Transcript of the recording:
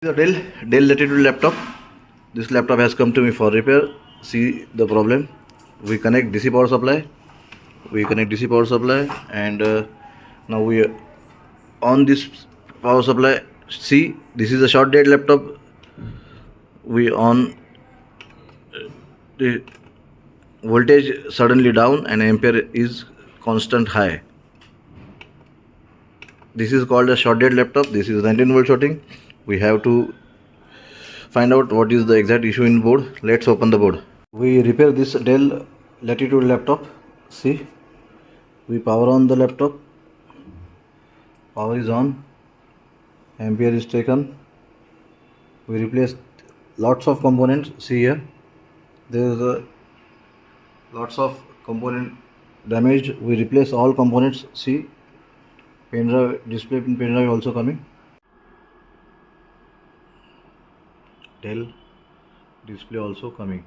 The Dell Latitude laptop. This laptop has come to me for repair. See the problem. We connect DC power supply. And now we on this power supply. See, this is a short dead laptop. We on the voltage suddenly down and ampere is constant high. This is called a short dead laptop. This is 19 volt shorting. We have to find out what is the exact issue in board. Let's open the board. We repair this Dell Latitude laptop. See, we power on the laptop. Power is on. Ampere is taken. We replaced lots of components. See here, there is a lots of component damaged. We replace all components. See, pen drive, display pen drive also coming. Dell display also coming.